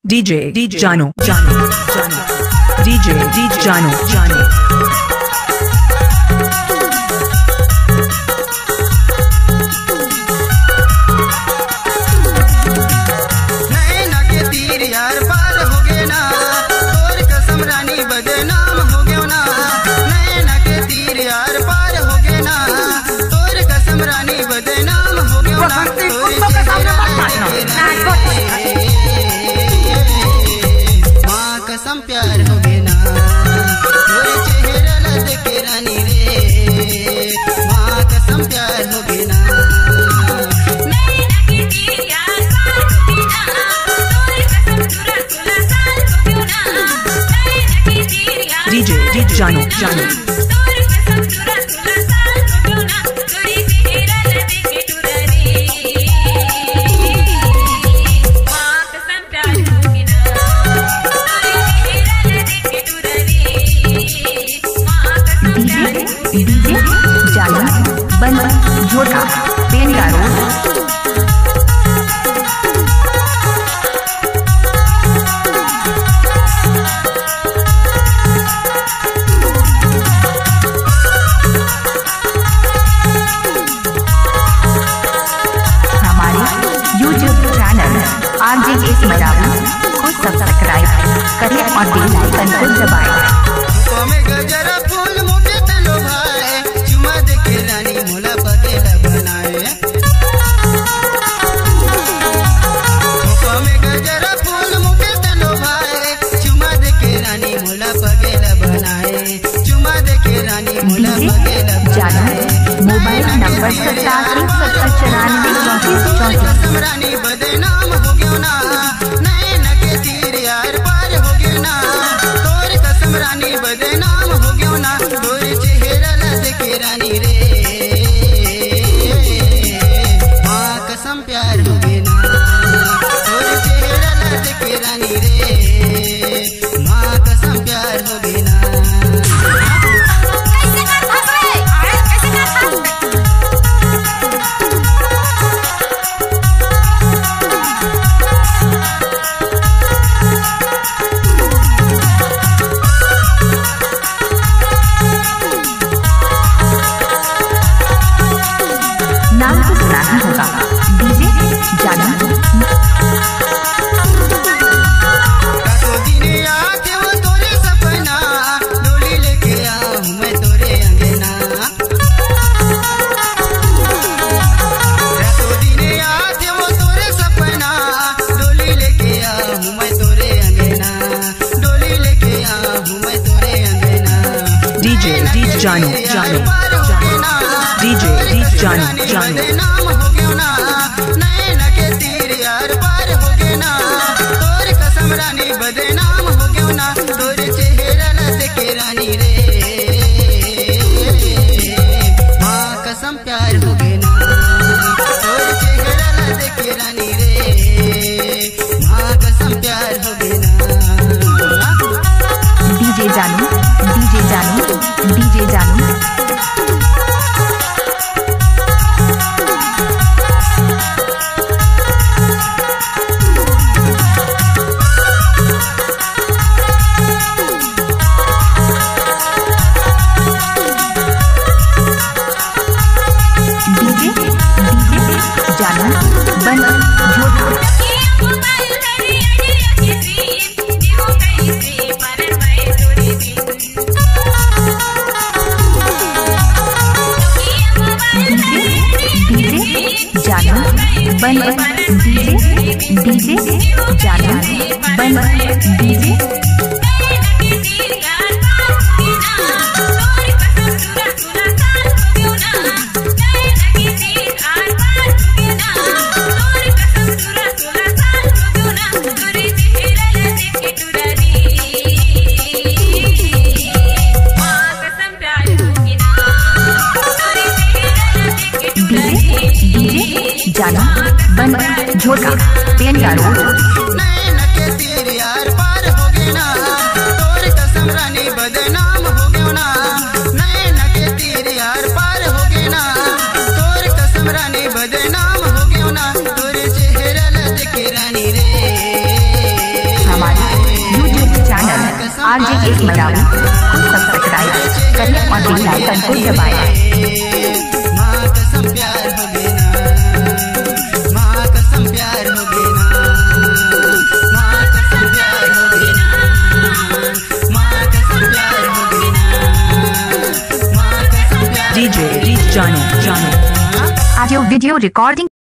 DJ Jano DJ Jano प्यार हो गए ना तोरे चेहरा ला देखे रानी रे माँ कसम प्यार हो गए ना DJ Jano झोटा पेंटा रोड हमारे YouTube चैनल RJS मरावी को सब्सक्राइब करें और बेल आइकन को दबाएं। मोबाइल नंबर 87 रानी बदनाम हो गयो ना नैन के तीर यार पार हो गयो ना तोर कसम रानी बदनाम हो गयो ना तोर चेहरा ला देखे रानी रे माँ कसम प्यार हो गए ना तोर चेहरा ला देखे रानी रे माँ कसम प्यार हो गए ना। नाम तो सुना ही होगा DJ जानो Jano DJ Jano नाम हो गयो ना नैन के तीर यार पार हो गए ना तोर कसम रानी बदनाम हो गयो ना तोर चेहरा ला देखे रानी रे माँ कसम प्यार हो गए ना तोर चेहरा ला देखे रानी रे माँ कसम प्यार हो गए ना। DJ Jano DJ Jano झोटा पेंटा रोड नैन के तीर यार पार हो गए ना तोर कसम रानी बदनाम हो गयो ना नैन के तीर यार पार हो गए ना तोर कसम रानी बदनाम हो गयो ना तोर चेहरा ला देखे रानी रे RJS मरावी को सब्सक्राइब करें और बेल आइकन को दबाएं। माँ कसम प्यार हो गया ना, माँ कसम प्यार हो गया ना, माँ कसम प्यार हो गया ना, माँ कसम प्यार हो गया ना, माँ कसम प्यार। DJ Johnny audio video recording